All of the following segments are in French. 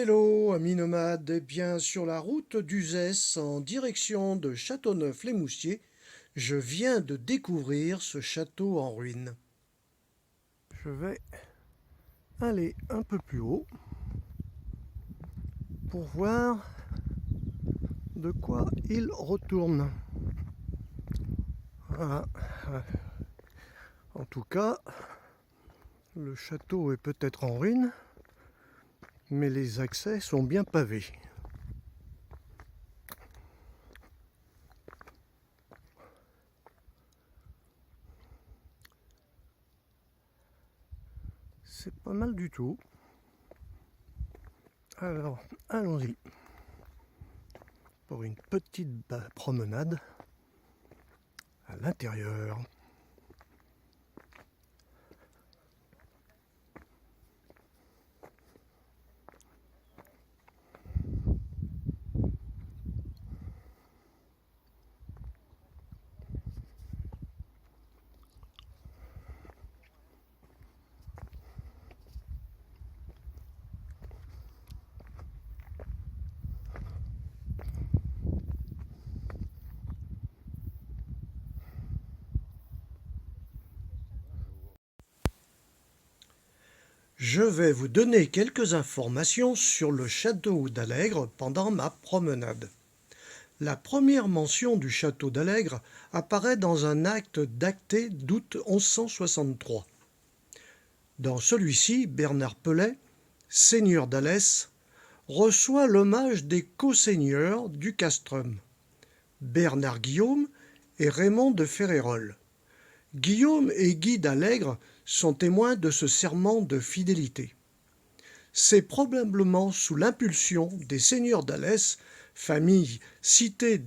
Hello, amis nomades, eh bien sur la route d'Uzès en direction de Châteauneuf-les-Moustiers, je viens de découvrir ce château en ruine. Je vais aller un peu plus haut pour voir de quoi il retourne. Voilà. En tout cas, le château est peut-être en ruine, mais les accès sont bien pavés. C'est pas mal du tout. Alors, allons-y pour une petite promenade à l'intérieur. Je vais vous donner quelques informations sur le château d'Allègre pendant ma promenade. La première mention du château d'Allègre apparaît dans un acte daté d'août 1163. Dans celui-ci, Bernard Pellet, seigneur d'Alès, reçoit l'hommage des co-seigneurs du castrum, Bernard Guillaume et Raymond de Ferrérolles. Guillaume et Guy d'Allègre sont témoins de ce serment de fidélité. C'est probablement sous l'impulsion des seigneurs d'Alès, famille citée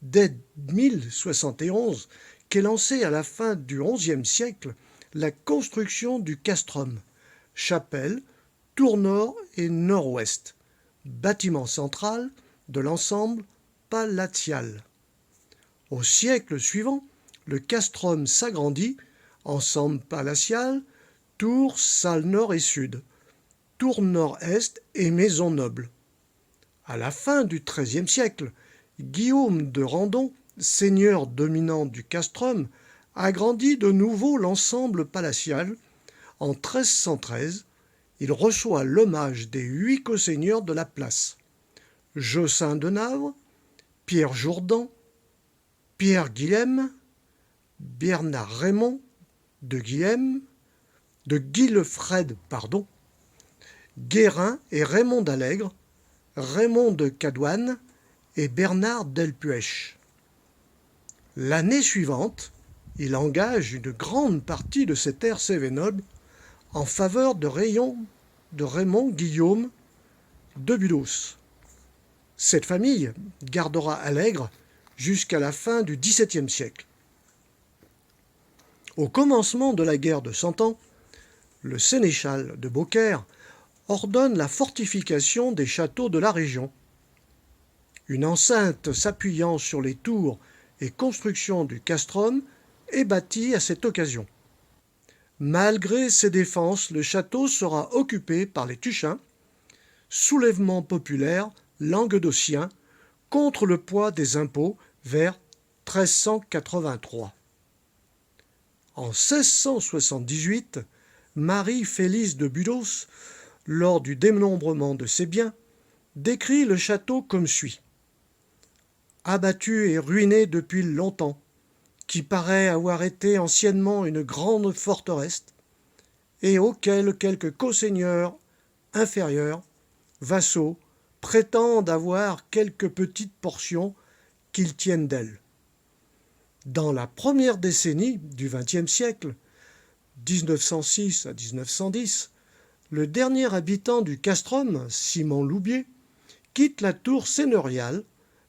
dès 1071, qu'est lancée à la fin du XIe siècle la construction du castrum, chapelle, tour nord et nord-ouest, bâtiment central de l'ensemble palatial. Au siècle suivant, le castrum s'agrandit, ensemble palatial, tour, salle nord et sud, tour nord-est et maison noble. À la fin du XIIIe siècle, Guillaume de Randon, seigneur dominant du castrum, agrandit de nouveau l'ensemble palatial. En 1313, il reçoit l'hommage des 8 co-seigneurs de la place: Jossin de Navre, Pierre Jourdan, Pierre Guilhem, Bernard Raymond de Guilefred, Guérin et Raymond d'Allègre, Raymond de Cadouane et Bernard d'Elpuech. L'année suivante, il engage une grande partie de ses terres cévenoles en faveur de Raymond Guillaume de Bulos. Cette famille gardera Allègre jusqu'à la fin du XVIIe siècle. Au commencement de la guerre de Cent Ans, le sénéchal de Beaucaire ordonne la fortification des châteaux de la région. Une enceinte s'appuyant sur les tours et constructions du castrum est bâtie à cette occasion. Malgré ces défenses, le château sera occupé par les Tuchins, soulèvement populaire languedocien contre le poids des impôts vers 1383. En 1678, Marie-Félix de Bulos, lors du dénombrement de ses biens, décrit le château comme suit: abattu et ruiné depuis longtemps, qui paraît avoir été anciennement une grande forteresse, et auquel quelques co-seigneurs inférieurs, vassaux, prétendent avoir quelques petites portions qu'ils tiennent d'elle. Dans la première décennie du XXe siècle, 1906 à 1910, le dernier habitant du castrum, Simon Loubier, quitte la tour seigneuriale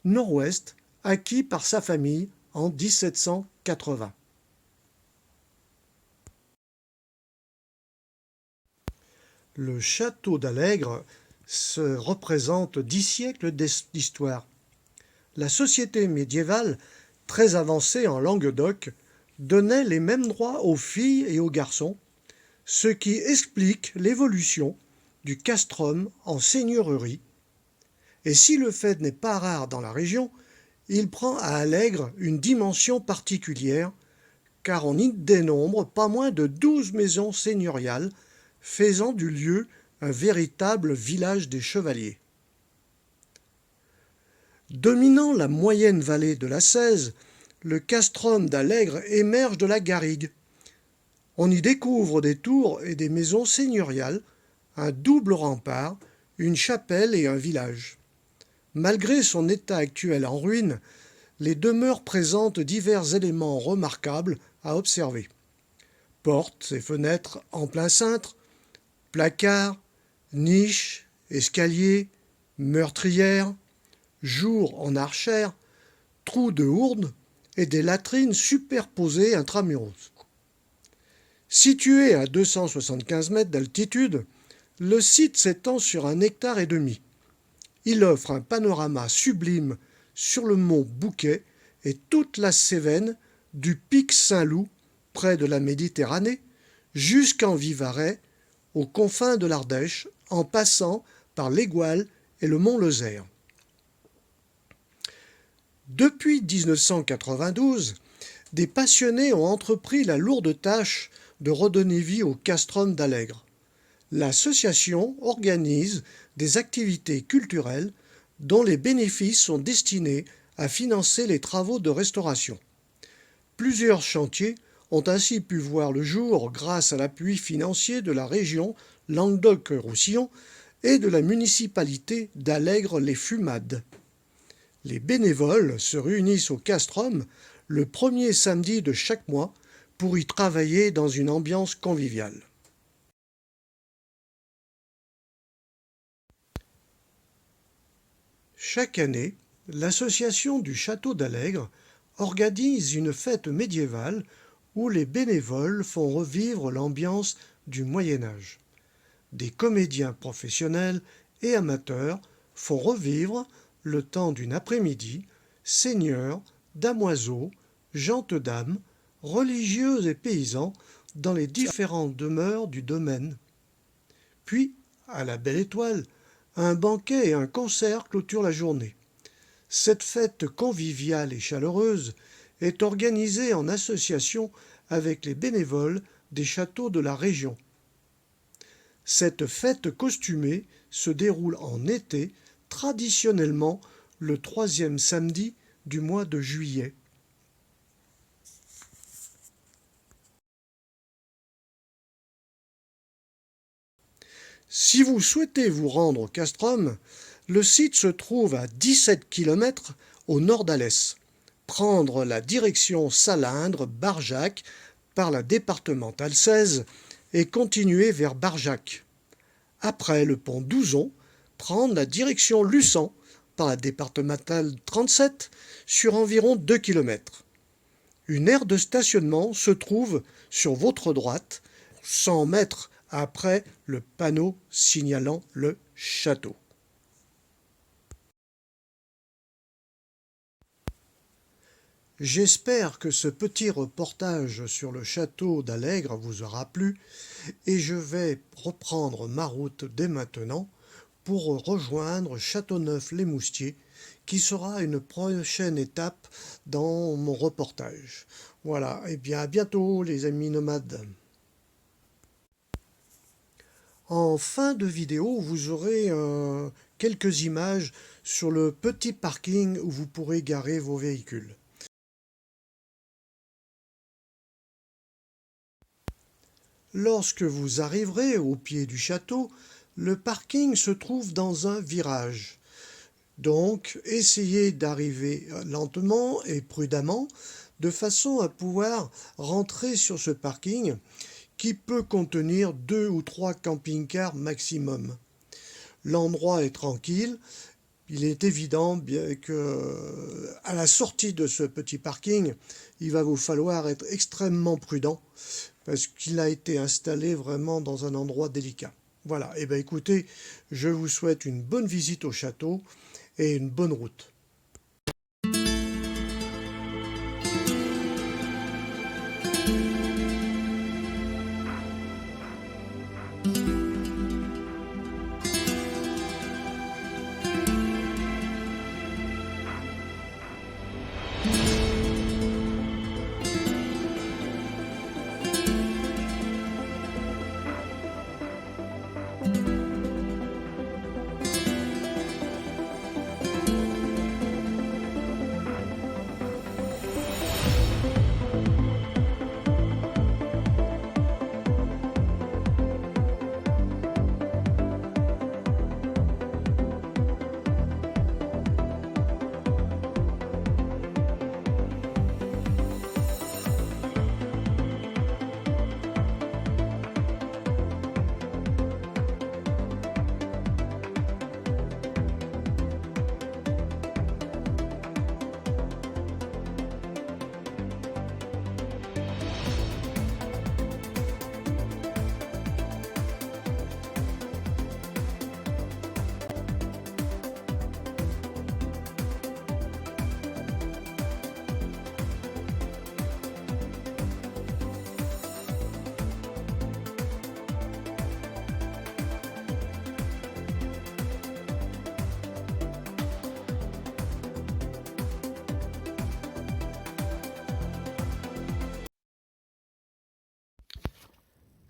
nord-ouest acquis par sa famille en 1780. Le château d'Allègre se représente 10 siècles d'histoire. La société médiévale, très avancée en Languedoc, donnait les mêmes droits aux filles et aux garçons, ce qui explique l'évolution du castrum en seigneurie, et si le fait n'est pas rare dans la région, il prend à Allègre une dimension particulière, car on y dénombre pas moins de 12 maisons seigneuriales, faisant du lieu un véritable village des chevaliers. Dominant la moyenne vallée de la Cèze, le castrum d'Allègre émerge de la garrigue. On y découvre des tours et des maisons seigneuriales, un double rempart, une chapelle et un village. Malgré son état actuel en ruine, les demeures présentent divers éléments remarquables à observer. Portes et fenêtres en plein cintre, placards, niches, escaliers, meurtrières, jours en archère, trous de hourdes et des latrines superposées intramuros. Situé à 275 mètres d'altitude, le site s'étend sur 1,5 hectare. Il offre un panorama sublime sur le mont Bouquet et toute la Cévennes, du pic Saint-Loup, près de la Méditerranée, jusqu'en Vivarais, aux confins de l'Ardèche, en passant par l'Égual et le mont Lozère. Depuis 1992, des passionnés ont entrepris la lourde tâche de redonner vie au castrum d'Allègre. L'association organise des activités culturelles dont les bénéfices sont destinés à financer les travaux de restauration. Plusieurs chantiers ont ainsi pu voir le jour grâce à l'appui financier de la région Languedoc-Roussillon et de la municipalité d'Allègre-les-Fumades. Les bénévoles se réunissent au castrum le premier samedi de chaque mois pour y travailler dans une ambiance conviviale. Chaque année, l'association du château d'Allègre organise une fête médiévale où les bénévoles font revivre l'ambiance du Moyen Âge. Des comédiens professionnels et amateurs font revivre, le temps d'une après-midi, seigneurs, damoiseaux, gentes-dames, religieux et paysans dans les différentes demeures du domaine. Puis, à la Belle Étoile, un banquet et un concert clôturent la journée. Cette fête conviviale et chaleureuse est organisée en association avec les bénévoles des châteaux de la région. Cette fête costumée se déroule en été, traditionnellement le 3e samedi du mois de juillet. Si vous souhaitez vous rendre au castrum, le site se trouve à 17 km au nord d'Alès. Prendre la direction Salindre-Barjac par la départementale 16 et continuer vers Barjac. Après le pont d'Ouzon, prendre la direction Luçon par la départementale 37 sur environ 2 km. Une aire de stationnement se trouve sur votre droite, 100 mètres après le panneau signalant le château. J'espère que ce petit reportage sur le château d'Allègre vous aura plu et je vais reprendre ma route dès maintenant pour rejoindre Châteauneuf-les-Moustiers qui sera une prochaine étape dans mon reportage. Voilà, et bien à bientôt les amis nomades. En fin de vidéo, vous aurez quelques images sur le petit parking où vous pourrez garer vos véhicules. Lorsque vous arriverez au pied du château, le parking se trouve dans un virage. Donc, essayez d'arriver lentement et prudemment, de façon à pouvoir rentrer sur ce parking qui peut contenir 2 ou 3 camping-cars maximum. L'endroit est tranquille. Il est évident bien que à la sortie de ce petit parking, il va vous falloir être extrêmement prudent parce qu'il a été installé vraiment dans un endroit délicat. Voilà, et bien écoutez, je vous souhaite une bonne visite au château et une bonne route.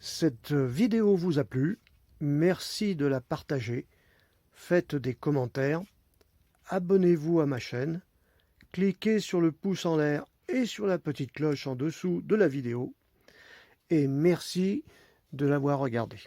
Cette vidéo vous a plu, merci de la partager, faites des commentaires, abonnez-vous à ma chaîne, cliquez sur le pouce en l'air et sur la petite cloche en dessous de la vidéo, et merci de l'avoir regardée.